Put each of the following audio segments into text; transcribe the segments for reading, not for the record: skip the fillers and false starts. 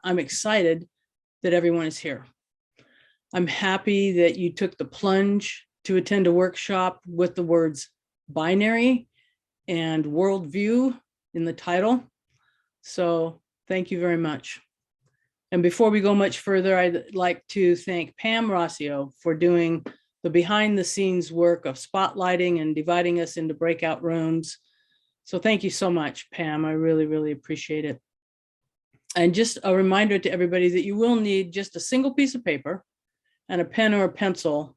I'm excited that everyone is here. I'm happy that you took the plunge to attend a workshop with the words binary and worldview in the title. So thank you very much. And before we go much further, I'd like to thank Pam Rossio for doing the behind the scenes work of spotlighting and dividing us into breakout rooms. So thank you so much, Pam. I really, really appreciate it. And just a reminder to everybody that you will need just a single piece of paper and a pen or a pencil.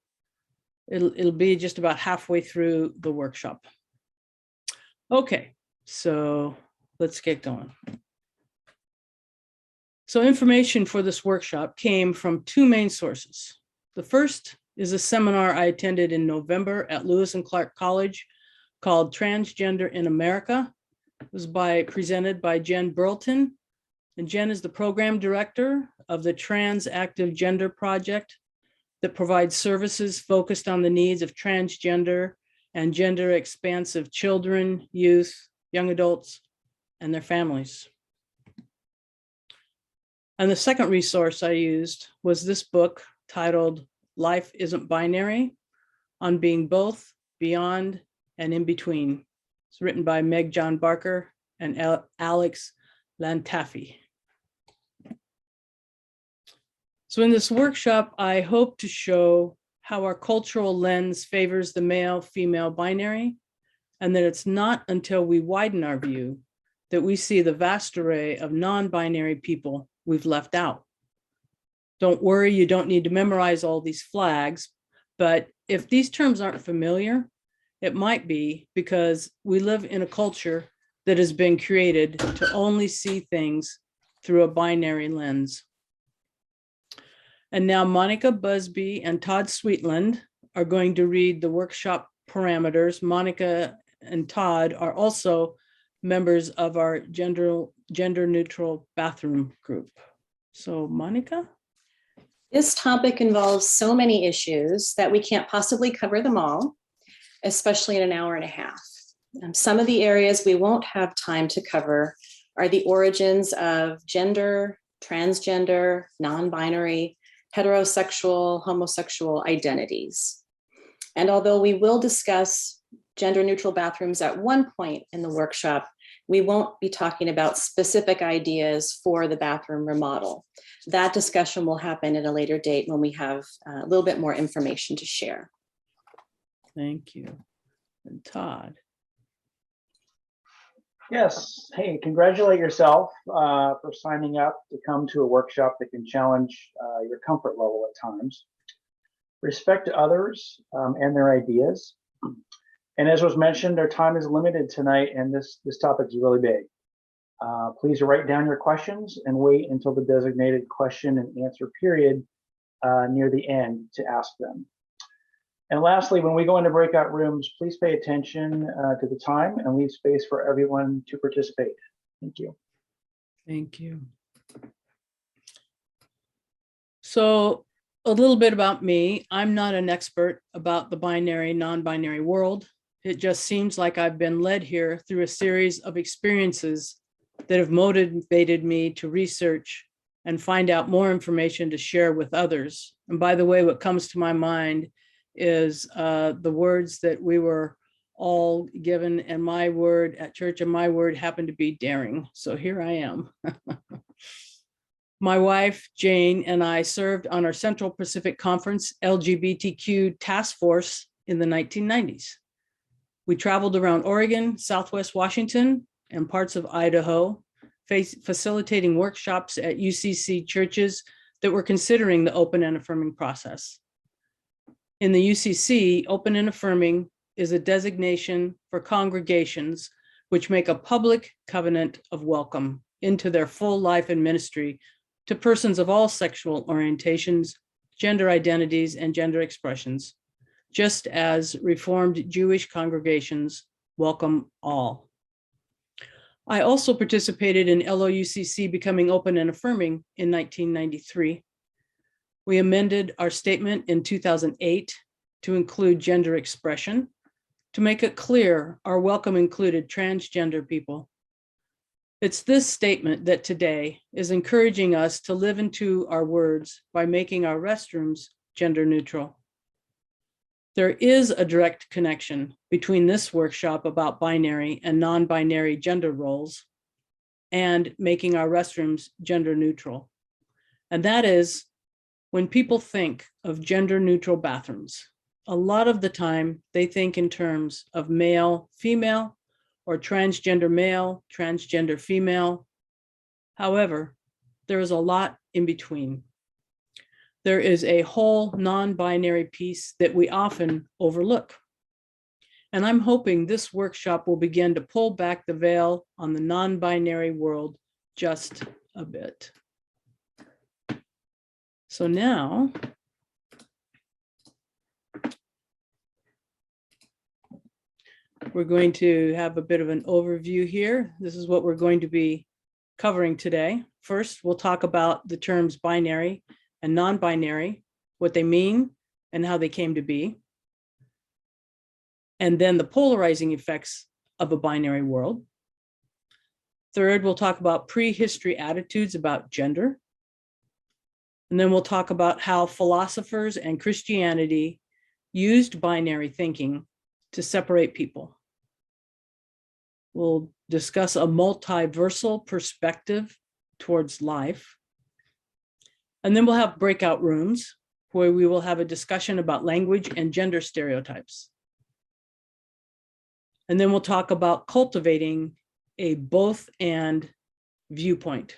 It'll be just about halfway through the workshop. Okay, so let's get going. So information for this workshop came from two main sources. The first is a seminar I attended in November at Lewis and Clark College called Transgender in America. It was presented by Jen Burleton. And Jen is the program director of the Trans Active Gender Project that provides services focused on the needs of transgender and gender expansive children, youth, young adults, and their families. And the second resource I used was this book titled Life Isn't Binary: On Being Both, Beyond, and In Between. It's written by Meg John Barker and Alex Lantafi. So in this workshop, I hope to show how our cultural lens favors the male-female binary, and that it's not until we widen our view that we see the vast array of non-binary people we've left out. Don't worry, you don't need to memorize all these flags, but if these terms aren't familiar, it might be because we live in a culture that has been created to only see things through a binary lens. And now Monica Busby and Todd Sweetland are going to read the workshop parameters. Monica and Todd are also members of our gender neutral bathroom group. So Monica? This topic involves so many issues that we can't possibly cover them all, especially in an hour and a half. Some of the areas we won't have time to cover are the origins of gender, transgender, non-binary, heterosexual, homosexual identities. And although we will discuss gender neutral bathrooms at one point in the workshop, we won't be talking about specific ideas for the bathroom remodel. That discussion will happen at a later date when we have a little bit more information to share. Thank you. And Todd. Yes. Hey, congratulate yourself for signing up to come to a workshop that can challenge your comfort level at times. Respect others and their ideas. And as was mentioned, our time is limited tonight, and this topic is really big. Please write down your questions and wait until the designated question and answer period near the end to ask them. And lastly, when we go into breakout rooms, please pay attention to the time and leave space for everyone to participate. Thank you. Thank you. So a little bit about me. I'm not an expert about the binary, non-binary world. It just seems like I've been led here through a series of experiences that have motivated me to research and find out more information to share with others. And by the way, what comes to my mind is the words that we were all given, and my word at church, and my word happened to be daring. So here I am. My wife, Jane, and I served on our Central Pacific Conference LGBTQ task force in the 1990s. We traveled around Oregon, Southwest Washington, and parts of Idaho, facilitating workshops at UCC churches that were considering the open and affirming process. In the UCC, open and affirming is a designation for congregations which make a public covenant of welcome into their full life and ministry to persons of all sexual orientations, gender identities, and gender expressions, just as Reformed Jewish congregations welcome all. I also participated in LOUCC becoming open and affirming in 1993. We amended our statement in 2008 to include gender expression, to make it clear our welcome included transgender people. It's this statement that today is encouraging us to live into our words by making our restrooms gender neutral. There is a direct connection between this workshop about binary and non-binary gender roles and making our restrooms gender neutral. And that is when people think of gender neutral bathrooms, a lot of the time they think in terms of male, female, or transgender male, transgender female. However, there is a lot in between. There is a whole non-binary piece that we often overlook. And I'm hoping this workshop will begin to pull back the veil on the non-binary world just a bit. So now, we're going to have a bit of an overview here. This is what we're going to be covering today. First, we'll talk about the terms binary and non-binary, what they mean and how they came to be. And then the polarizing effects of a binary world. Third, we'll talk about prehistory attitudes about gender. And then we'll talk about how philosophers and Christianity used binary thinking to separate people. We'll discuss a multiversal perspective towards life. And then we'll have breakout rooms where we will have a discussion about language and gender stereotypes. And then we'll talk about cultivating a both and viewpoint.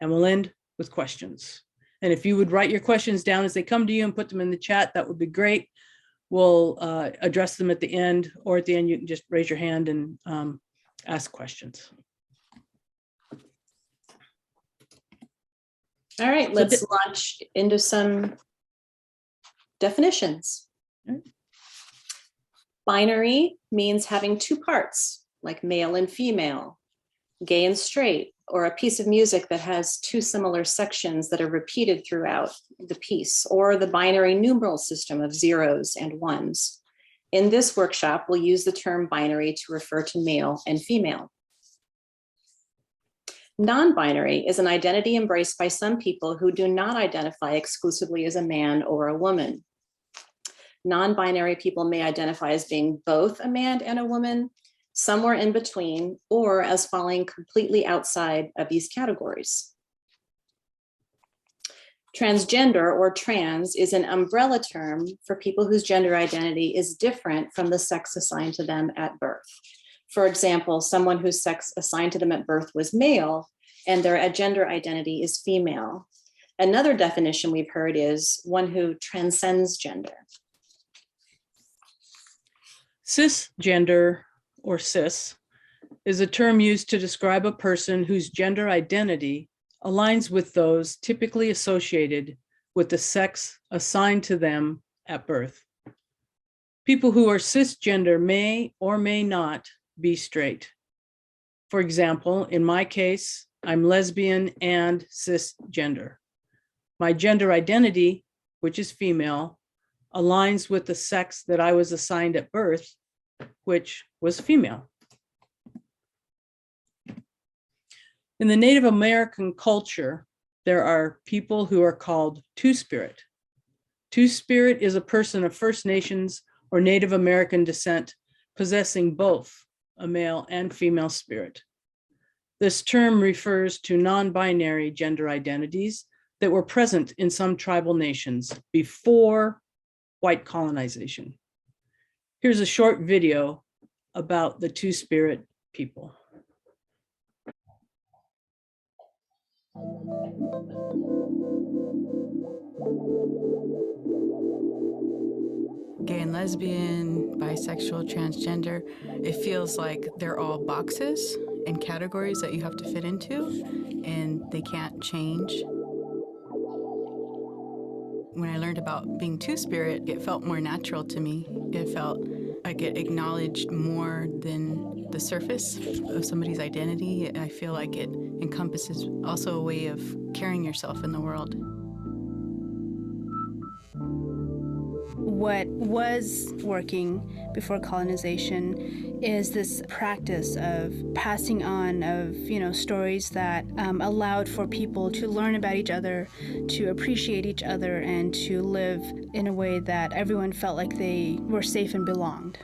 And we'll end with questions. And if you would write your questions down as they come to you and put them in the chat, that would be great. We'll address them at the end, or at the end, you can just raise your hand and ask questions. All right, let's launch into some definitions. Binary means having two parts, like male and female, gay and straight, or a piece of music that has two similar sections that are repeated throughout the piece, or the binary numeral system of zeros and ones. In this workshop, we'll use the term binary to refer to male and female. Non-binary is an identity embraced by some people who do not identify exclusively as a man or a woman. Non-binary people may identify as being both a man and a woman, somewhere in between, or as falling completely outside of these categories. Transgender or trans is an umbrella term for people whose gender identity is different from the sex assigned to them at birth. For example, someone whose sex assigned to them at birth was male and their gender identity is female. Another definition we've heard is one who transcends gender. Cisgender, or cis, is a term used to describe a person whose gender identity aligns with those typically associated with the sex assigned to them at birth. People who are cisgender may or may not be straight. For example, in my case, I'm lesbian and cisgender. My gender identity, which is female, aligns with the sex that I was assigned at birth, which was female. In the Native American culture, there are people who are called TwoSpirit. TwoSpirit is a person of First Nations or Native American descent possessing both a male and female spirit. This term refers to non-binary gender identities that were present in some tribal nations before white colonization. Here's a short video about the TwoSpirit people. Gay and lesbian, bisexual, transgender, it feels like they're all boxes and categories that you have to fit into, and they can't change. When I learned about being Two-Spirit, it felt more natural to me. It felt like it acknowledged more than the surface of somebody's identity. I feel like it encompasses also a way of carrying yourself in the world. What was working before colonization is this practice of passing on of, stories that allowed for people to learn about each other, to appreciate each other, and to live in a way that everyone felt like they were safe and belonged.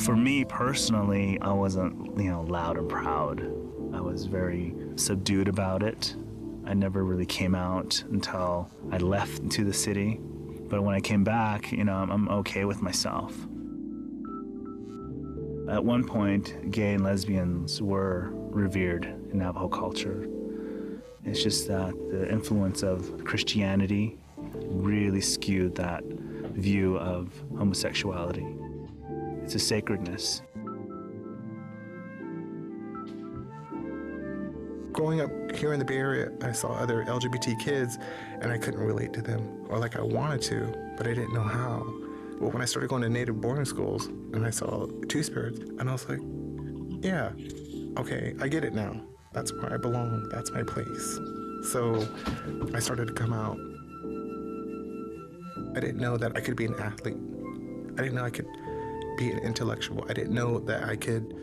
For me personally, I wasn't, loud and proud. I was very subdued about it. I never really came out until I left into the city. But when I came back, I'm okay with myself. At one point, gay and lesbians were revered in Navajo culture. It's just that the influence of Christianity really skewed that view of homosexuality. It's a sacredness. Growing up here in the Bay Area, I saw other LGBT kids and I couldn't relate to them, or like I wanted to, but I didn't know how. But when I started going to native boarding schools and I saw Two-Spirits, and I was like, yeah, okay, I get it now. That's where I belong, that's my place. So I started to come out. I didn't know that I could be an athlete. I didn't know I could be an intellectual. I didn't know that I could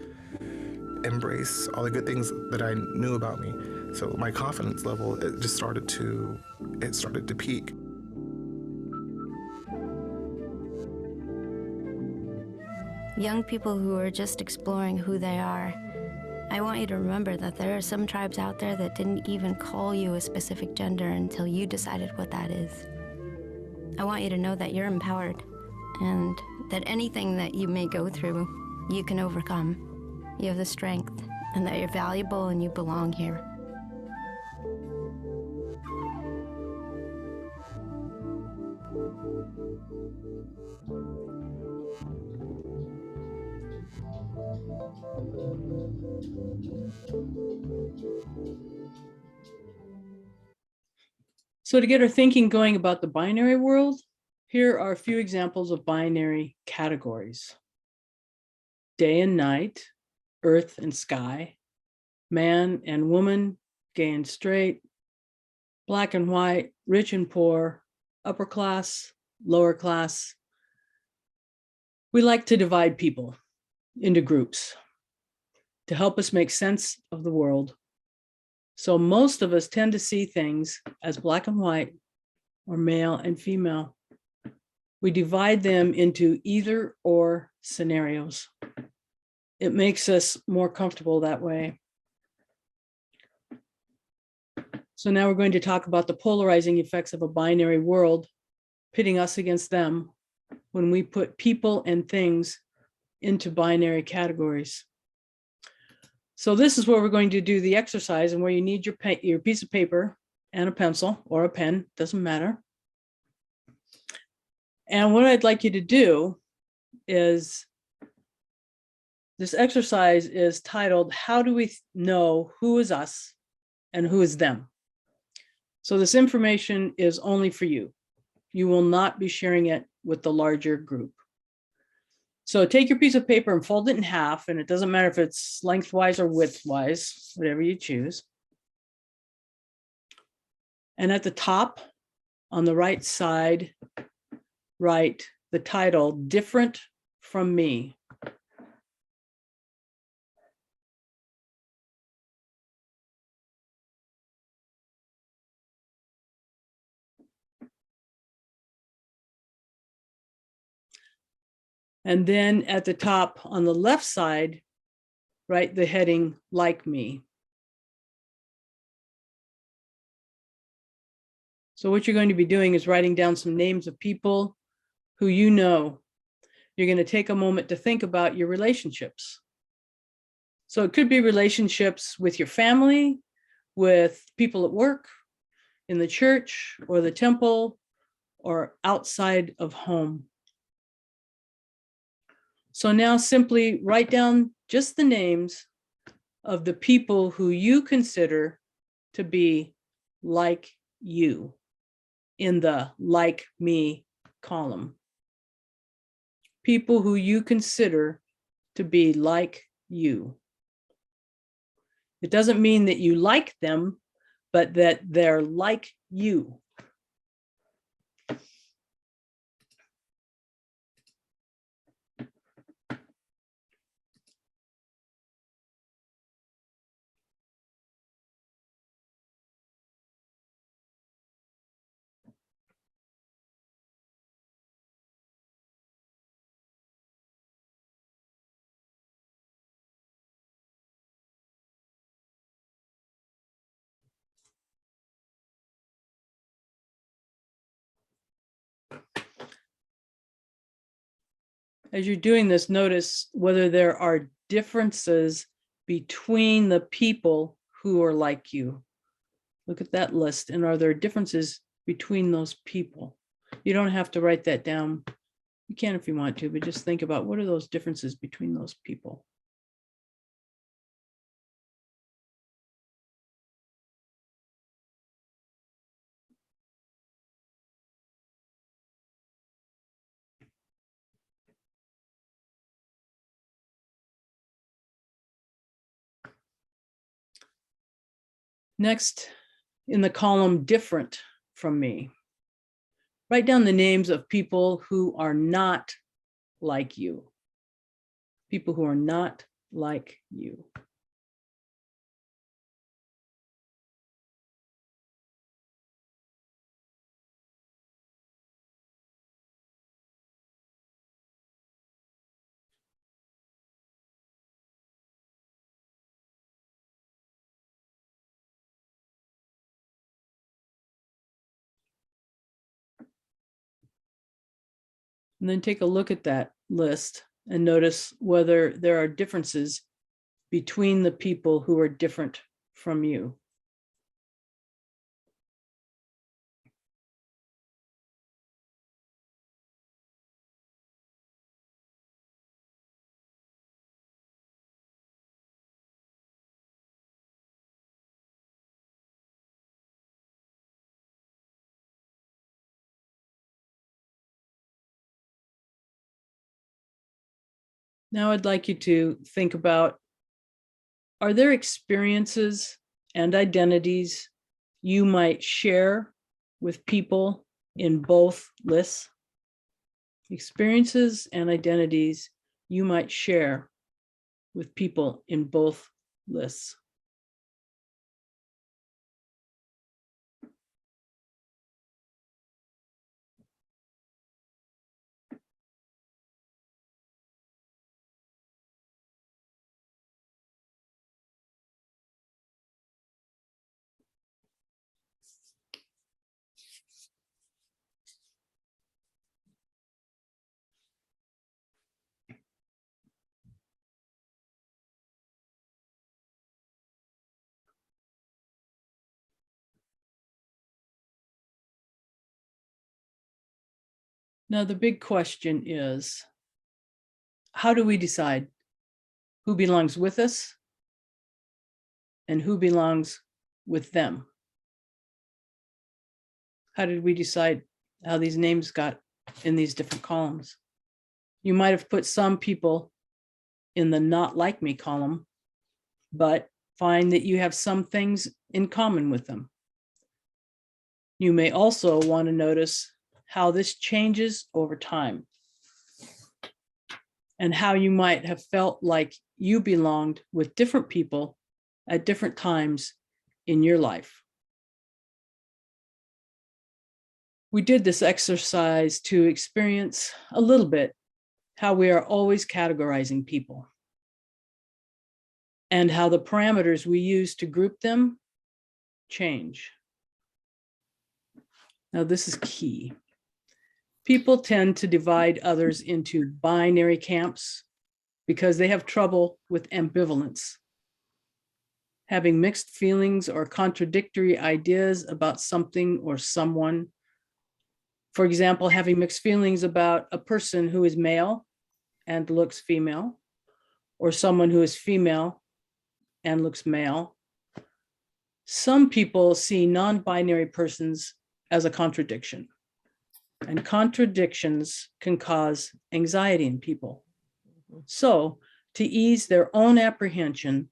embrace all the good things that I knew about me. So my confidence level, it started to peak. Young people who are just exploring who they are, I want you to remember that there are some tribes out there that didn't even call you a specific gender until you decided what that is. I want you to know that you're empowered and that anything that you may go through, you can overcome. You have the strength, and that you're valuable and you belong here. So to get our thinking going about the binary world, here are a few examples of binary categories. Day and night, earth and sky, man and woman, gay and straight, black and white, rich and poor, upper class, lower class. We like to divide people into groups to help us make sense of the world. So most of us tend to see things as black and white or male and female. We divide them into either or scenarios. It makes us more comfortable that way. So now we're going to talk about the polarizing effects of a binary world, pitting us against them when we put people and things into binary categories. So this is where we're going to do the exercise, and where you need your piece of paper and a pencil or a pen, doesn't matter. And what I'd like you to do is, this exercise is titled, How do we know who is us and who is them? So this information is only for you. You will not be sharing it with the larger group. So take your piece of paper and fold it in half, and it doesn't matter if it's lengthwise or widthwise, whatever you choose. And at the top, on the right side, write the title, Different from Me. And then at the top on the left side, write the heading, Like Me. So what you're going to be doing is writing down some names of people who you know. You're going to take a moment to think about your relationships. So it could be relationships with your family, with people at work, in the church or the temple, or outside of home. So now simply write down just the names of the people who you consider to be like you in the Like Me column. People who you consider to be like you. It doesn't mean that you like them, but that they're like you. As you're doing this, notice whether there are differences between the people who are like you. Look at that list, and are there differences between those people? You don't have to write that down. You can if you want to, but just think about what are those differences between those people. Next, in the column different from me, write down the names of people who are not like you. People who are not like you. And then take a look at that list and notice whether there are differences between the people who are different from you. Now I'd like you to think about, are there experiences and identities you might share with people in both lists? Experiences and identities you might share with people in both lists. Now, the big question is, how do we decide who belongs with us and who belongs with them? How did we decide how these names got in these different columns? You might have put some people in the not like me column, but find that you have some things in common with them. You may also want to notice how this changes over time and how you might have felt like you belonged with different people at different times in your life. We did this exercise to experience a little bit how we are always categorizing people and how the parameters we use to group them change. Now, this is key. People tend to divide others into binary camps because they have trouble with ambivalence, having mixed feelings or contradictory ideas about something or someone. For example, having mixed feelings about a person who is male and looks female, or someone who is female and looks male. Some people see non-binary persons as a contradiction, and contradictions can cause anxiety in people. So, to ease their own apprehension,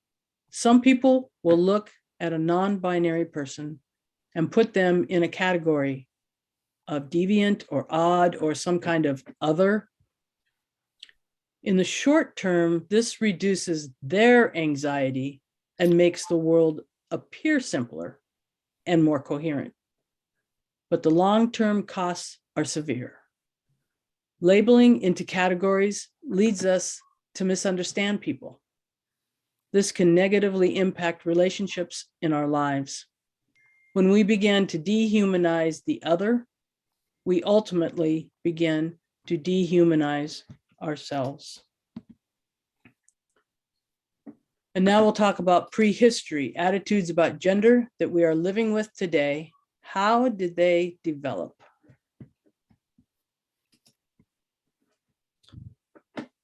some people will look at a non-binary person and put them in a category of deviant or odd or some kind of other. In the short term, this reduces their anxiety and makes the world appear simpler and more coherent. But the long-term costs are severe. Labeling into categories leads us to misunderstand people. This can negatively impact relationships in our lives. When we begin to dehumanize the other, we ultimately begin to dehumanize ourselves. And now we'll talk about prehistory, attitudes about gender that we are living with today. How did they develop?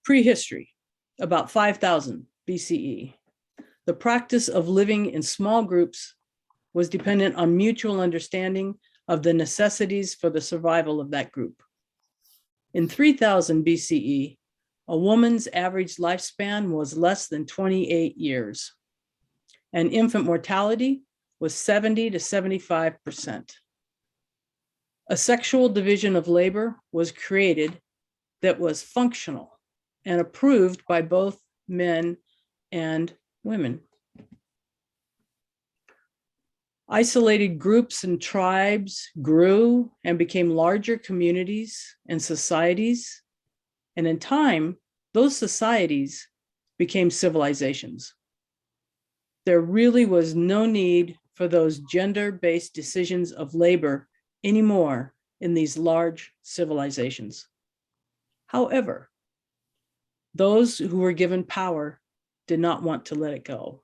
Prehistory, about 5,000 BCE. The practice of living in small groups was dependent on mutual understanding of the necessities for the survival of that group. In 3000 BCE, a woman's average lifespan was less than 28 years, and infant mortality was 70 to 75%. A sexual division of labor was created that was functional and approved by both men and women. Isolated groups and tribes grew and became larger communities and societies. And in time, those societies became civilizations. There really was no need for those gender-based decisions of labor anymore in these large civilizations. However, those who were given power did not want to let it go.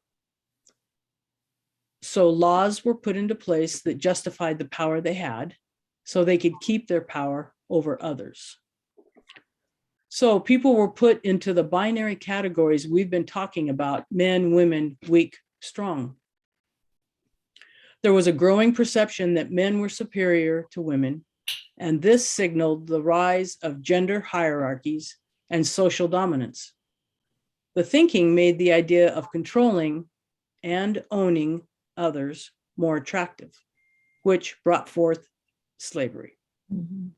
So laws were put into place that justified the power they had so they could keep their power over others. So people were put into the binary categories we've been talking about: men, women, weak, strong. There was a growing perception that men were superior to women, and this signaled the rise of gender hierarchies and social dominance. The thinking made the idea of controlling and owning others more attractive, which brought forth slavery. Mm-hmm.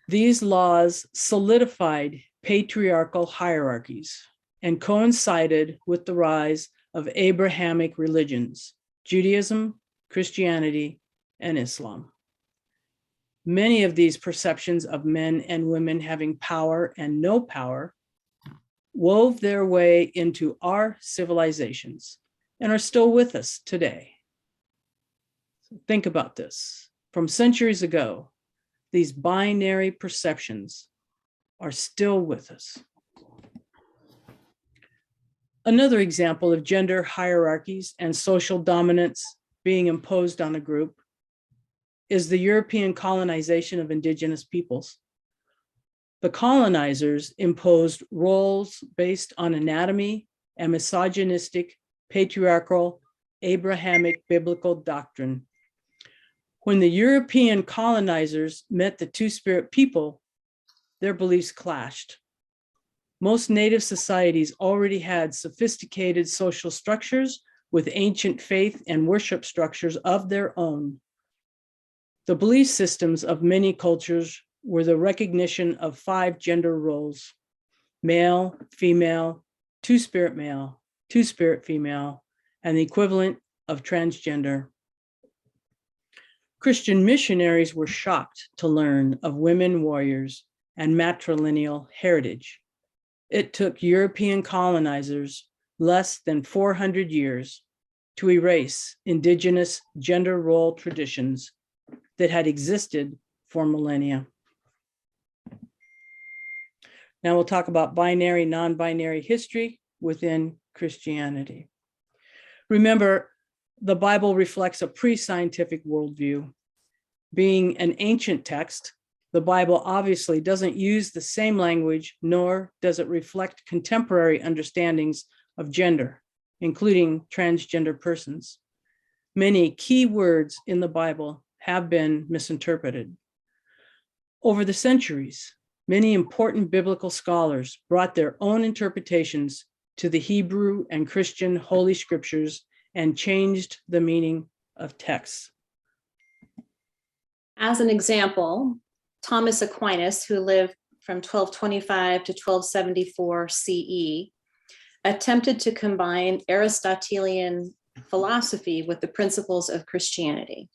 These laws solidified patriarchal hierarchies and coincided with the rise of Abrahamic religions, Judaism, Christianity, and Islam. Many of these perceptions of men and women having power and no power wove their way into our civilizations and are still with us today. So think about this. From centuries ago, these binary perceptions are still with us. Another example of gender hierarchies and social dominance being imposed on a group is the European colonization of indigenous peoples. The colonizers imposed roles based on anatomy and misogynistic, patriarchal, Abrahamic biblical doctrine. When the European colonizers met the TwoSpirit people, their beliefs clashed. Most native societies already had sophisticated social structures with ancient faith and worship structures of their own. The belief systems of many cultures were the recognition of 5 gender roles: male, female, TwoSpirit male, TwoSpirit female, and the equivalent of transgender. Christian missionaries were shocked to learn of women warriors and matrilineal heritage. It took European colonizers less than 400 years to erase indigenous gender role traditions that had existed for millennia. Now we'll talk about binary, non-binary history within Christianity. Remember, the Bible reflects a pre-scientific worldview. Being an ancient text, the Bible obviously doesn't use the same language, nor does it reflect contemporary understandings of gender, including transgender persons. Many key words in the Bible have been misinterpreted. Over the centuries, many important biblical scholars brought their own interpretations to the Hebrew and Christian Holy Scriptures and changed the meaning of texts. As an example, Thomas Aquinas, who lived from 1225 to 1274 CE, attempted to combine Aristotelian philosophy with the principles of Christianity.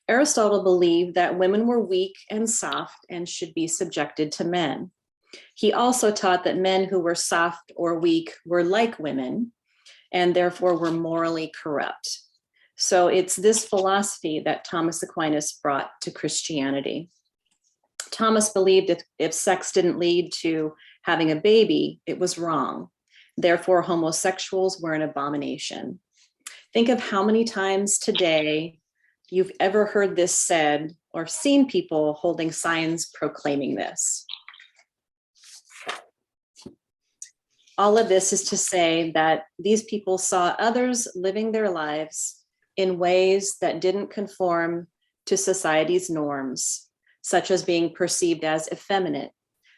Aristotle believed that women were weak and soft and should be subjected to men. He also taught that men who were soft or weak were like women and therefore were morally corrupt. So it's this philosophy that Thomas Aquinas brought to Christianity. Thomas believed if sex didn't lead to having a baby, it was wrong. Therefore, homosexuals were an abomination. Think of how many times today you've ever heard this said or seen people holding signs proclaiming this. All of this is to say that these people saw others living their lives in ways that didn't conform to society's norms, such as being perceived as effeminate.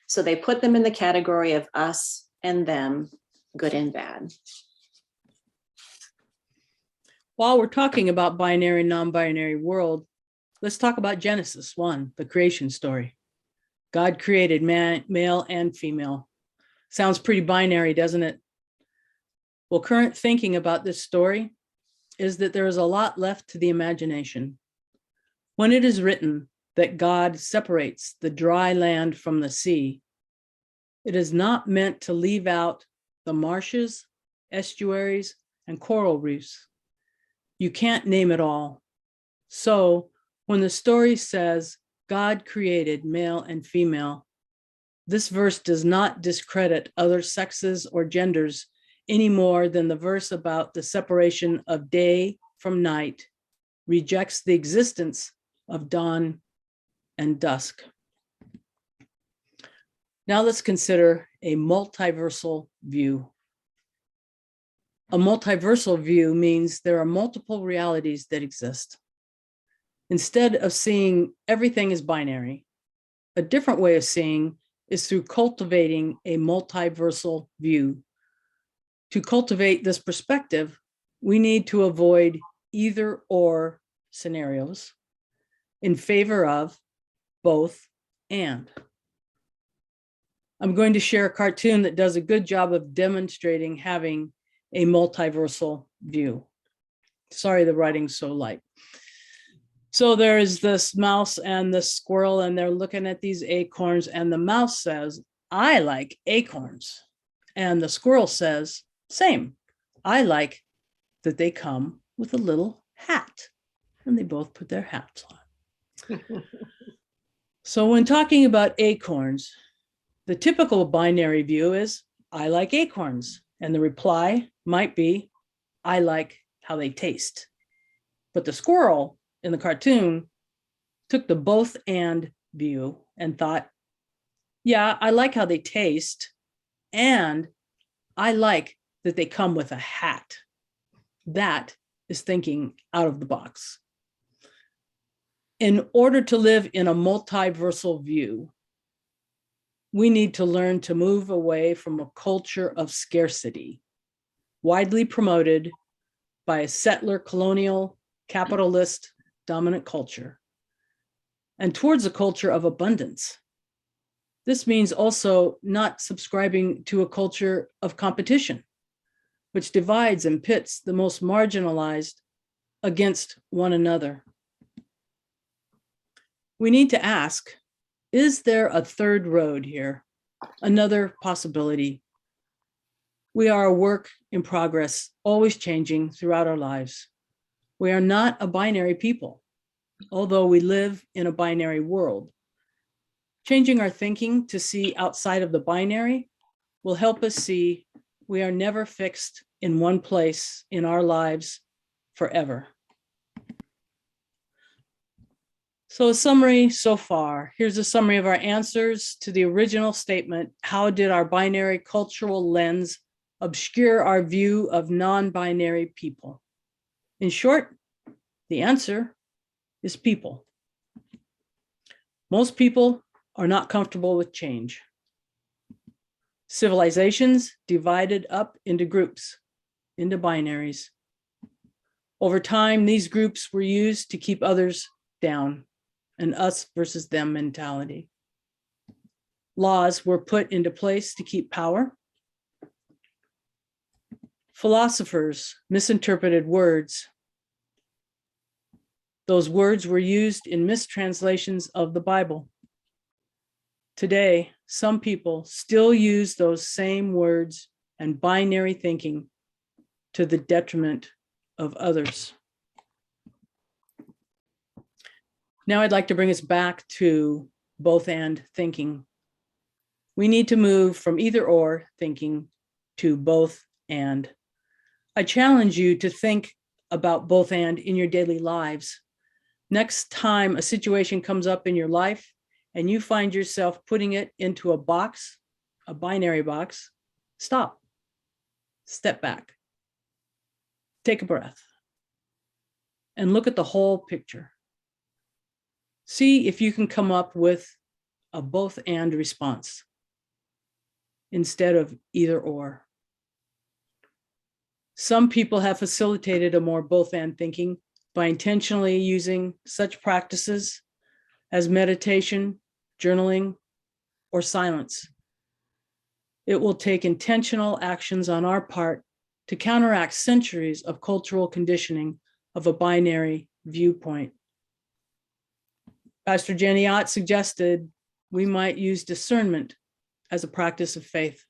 So they put them in the category of us and them, good and bad. While we're talking about binary, non-binary world, let's talk about Genesis 1, the creation story. God created man, male and female. Sounds pretty binary, doesn't it? Well, current thinking about this story is that there is a lot left to the imagination. When it is written that God separates the dry land from the sea, it is not meant to leave out the marshes, estuaries, and coral reefs. You can't name it all. So when the story says God created male and female, this verse does not discredit other sexes or genders any more than the verse about the separation of day from night rejects the existence of dawn and dusk. Now let's consider a multiversal view. A multiversal view means there are multiple realities that exist. Instead of seeing everything as binary, a different way of seeing is through cultivating a multiversal view. To cultivate this perspective, we need to avoid either or scenarios in favor of both and. I'm going to share a cartoon that does a good job of demonstrating having a multiversal view. Sorry, the writing's so light. So there is this mouse and the squirrel, and they're looking at these acorns, and the mouse says, "I like acorns." And the squirrel says, "Same. I like that they come with a little hat." And they both put their hats on. So when talking about acorns, the typical binary view is, "I like acorns." And the reply might be, "I like how they taste." But the squirrel in the cartoon took the both and view and thought, "Yeah, I like how they taste, and I like that they come with a hat." That is thinking out of the box. In order to live in a multiversal view, we need to learn to move away from a culture of scarcity, widely promoted by a settler, colonial, capitalist, dominant culture, and towards a culture of abundance. This means also not subscribing to a culture of competition, which divides and pits the most marginalized against one another. We need to ask, is there a third road here? Another possibility? We are a work in progress, always changing throughout our lives. We are not a binary people, although we live in a binary world. Changing our thinking to see outside of the binary will help us see we are never fixed in one place in our lives forever. So a summary so far. Here's a summary of our answers to the original statement. How did our binary cultural lens obscure our view of non-binary people? In short, the answer is people. Most people are not comfortable with change. Civilizations divided up into groups, into binaries. Over time, these groups were used to keep others down, an us versus them mentality. Laws were put into place to keep power. Philosophers misinterpreted words. Those words were used in mistranslations of the Bible. Today, some people still use those same words and binary thinking to the detriment of others. Now I'd like to bring us back to both and thinking. We need to move from either or thinking to both and. I challenge you to think about both and in your daily lives. Next time a situation comes up in your life and you find yourself putting it into a box, a binary box, stop, step back, take a breath, and look at the whole picture. See if you can come up with a both and response instead of either or. Some people have facilitated a more both and thinking by intentionally using such practices as meditation, journaling, or silence. It will take intentional actions on our part to counteract centuries of cultural conditioning of a binary viewpoint. Pastor Jenny Ott suggested we might use discernment as a practice of faith.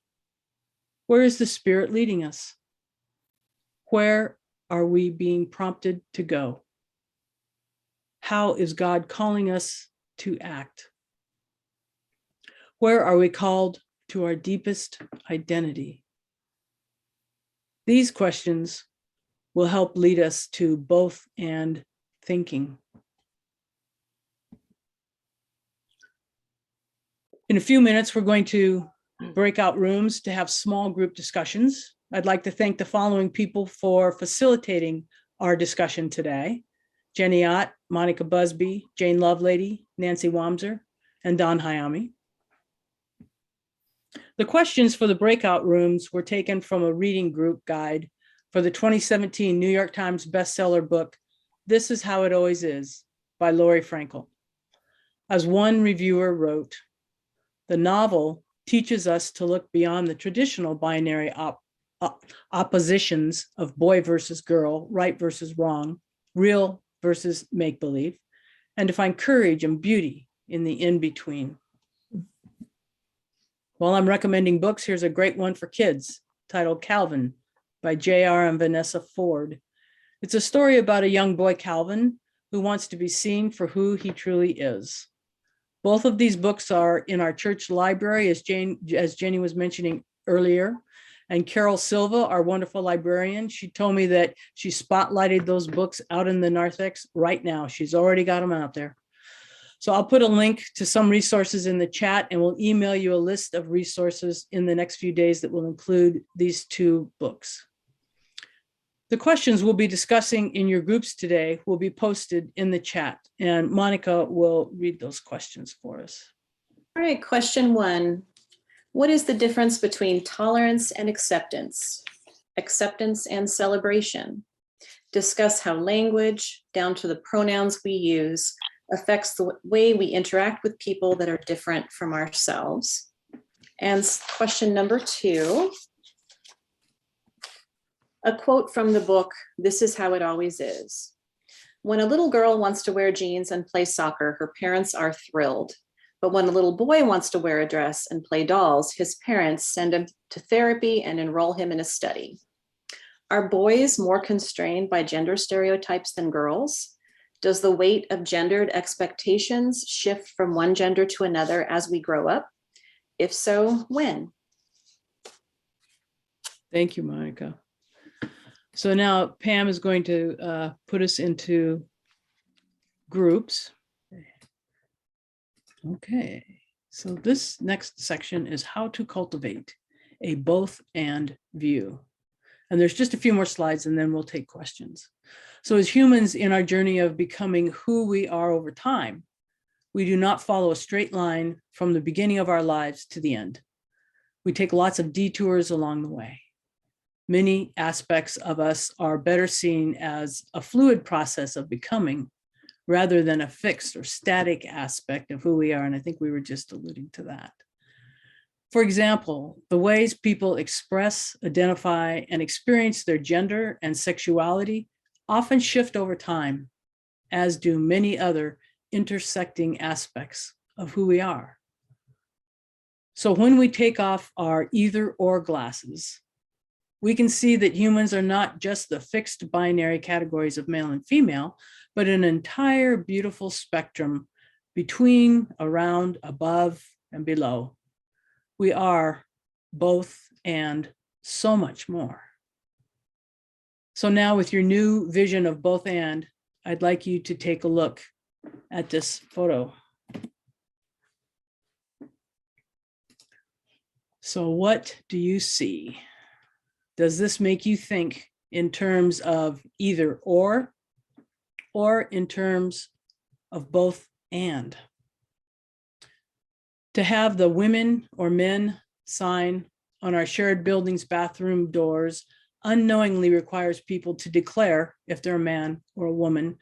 Where is the Spirit leading us? Where are we being prompted to go? How is God calling us to act? Where are we called to our deepest identity? These questions will help lead us to both and thinking. In a few minutes, we're going to break out rooms to have small group discussions. I'd like to thank the following people for facilitating our discussion today: Jenny Ott, Monica Busby, Jane Lovelady, Nancy Wamser, and Don Hayami. The questions for the breakout rooms were taken from a reading group guide for the 2017 New York Times bestseller book, This Is How It Always Is, by Lori Frankel. As one reviewer wrote, the novel teaches us to look beyond the traditional binary oppositions of boy versus girl, right versus wrong, real versus make-believe, and to find courage and beauty in the in-between. While I'm recommending books, here's a great one for kids titled Calvin by J.R. and Vanessa Ford. It's a story about a young boy, Calvin, who wants to be seen for who he truly is. Both of these books are in our church library, as Jenny was mentioning earlier. And Carol Silva, our wonderful librarian, she told me that she spotlighted those books out in the narthex right now. She's already got them out there. So I'll put a link to some resources in the chat, and we'll email you a list of resources in the next few days that will include these two books. The questions we'll be discussing in your groups today will be posted in the chat, and Monica will read those questions for us. All right, question 1. What is the difference between tolerance and acceptance? Acceptance and celebration? Discuss how language, down to the pronouns we use, affects the way we interact with people that are different from ourselves. And question number 2. A quote from the book, This Is How It Always Is. When a little girl wants to wear jeans and play soccer, her parents are thrilled. But when a little boy wants to wear a dress and play dolls, his parents send him to therapy and enroll him in a study. Are boys more constrained by gender stereotypes than girls? Does the weight of gendered expectations shift from one gender to another as we grow up? If so, when? Thank you, Monica. So now Pam is going to put us into groups. Okay, so this next section is how to cultivate a both and view. And there's just a few more slides and then we'll take questions. So as humans in our journey of becoming who we are over time, we do not follow a straight line from the beginning of our lives to the end. We take lots of detours along the way. Many aspects of us are better seen as a fluid process of becoming rather than a fixed or static aspect of who we are. And I think we were just alluding to that. For example, the ways people express, identify, and experience their gender and sexuality often shift over time, as do many other intersecting aspects of who we are. So when we take off our either or glasses, we can see that humans are not just the fixed binary categories of male and female, but an entire beautiful spectrum between, around, above, and below. We are both and so much more. So now with your new vision of both and, I'd like you to take a look at this photo. So what do you see? Does this make you think in terms of either or in terms of both and? To have the women or men sign on our shared building's bathroom doors unknowingly requires people to declare if they're a man or a woman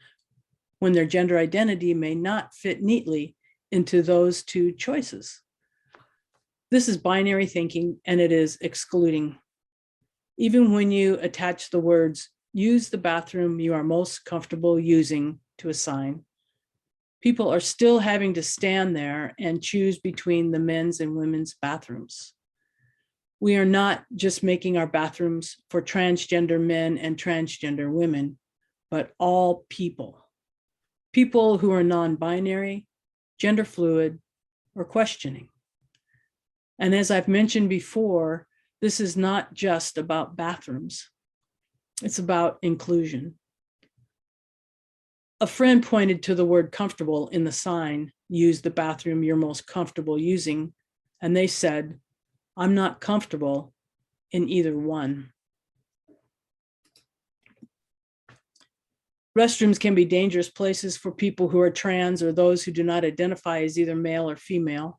when their gender identity may not fit neatly into those two choices. This is binary thinking, and it is excluding. Even when you attach the words, use the bathroom you are most comfortable using to a sign, people are still having to stand there and choose between the men's and women's bathrooms. We are not just making our bathrooms for transgender men and transgender women, but all people. People who are non-binary, gender fluid, or questioning. And as I've mentioned before, this is not just about bathrooms. It's about inclusion. A friend pointed to the word comfortable in the sign, use the bathroom you're most comfortable using, and they said, I'm not comfortable in either one. Restrooms can be dangerous places for people who are trans or those who do not identify as either male or female.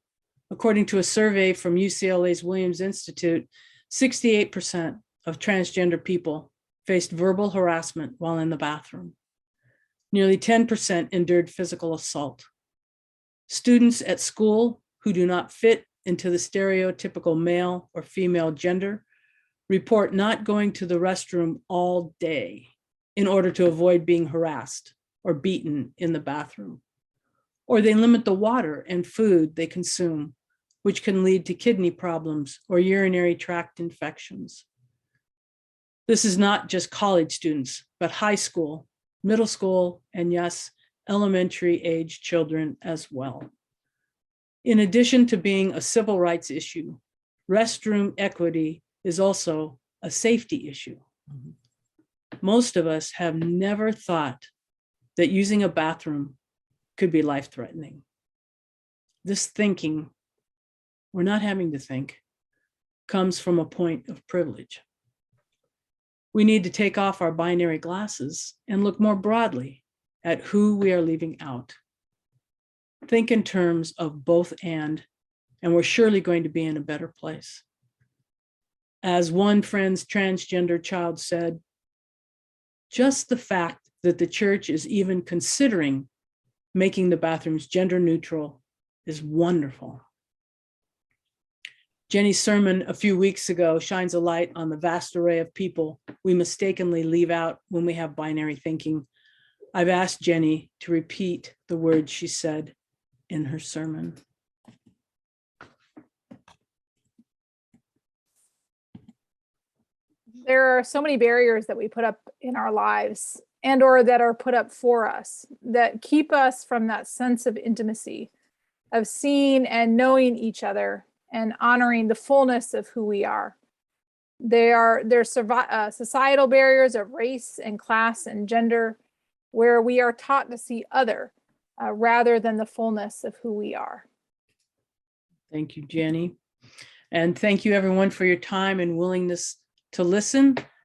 According to a survey from UCLA's Williams Institute, 68% of transgender people faced verbal harassment while in the bathroom. Nearly 10% endured physical assault. Students at school who do not fit into the stereotypical male or female gender report not going to the restroom all day in order to avoid being harassed or beaten in the bathroom. Or they limit the water and food they consume, which can lead to kidney problems or urinary tract infections. This is not just college students, but high school, middle school, and yes, elementary age children as well. In addition to being a civil rights issue, restroom equity is also a safety issue. Most of us have never thought that using a bathroom could be life-threatening. This thinking, we're not having to think, comes from a point of privilege. We need to take off our binary glasses and look more broadly at who we are leaving out. Think in terms of both and we're surely going to be in a better place. As one friend's transgender child said, just the fact that the church is even considering making the bathrooms gender neutral is wonderful. Jenny's sermon a few weeks ago shines a light on the vast array of people we mistakenly leave out when we have binary thinking. I've asked Jenny to repeat the words she said in her sermon. There are so many barriers that we put up in our lives and or that are put up for us that keep us from that sense of intimacy, of seeing and knowing each other and honoring the fullness of who we are. There's societal barriers of race and class and gender, where we are taught to see other rather than the fullness of who we are. Thank you, Jenny. And thank you everyone for your time and willingness to listen.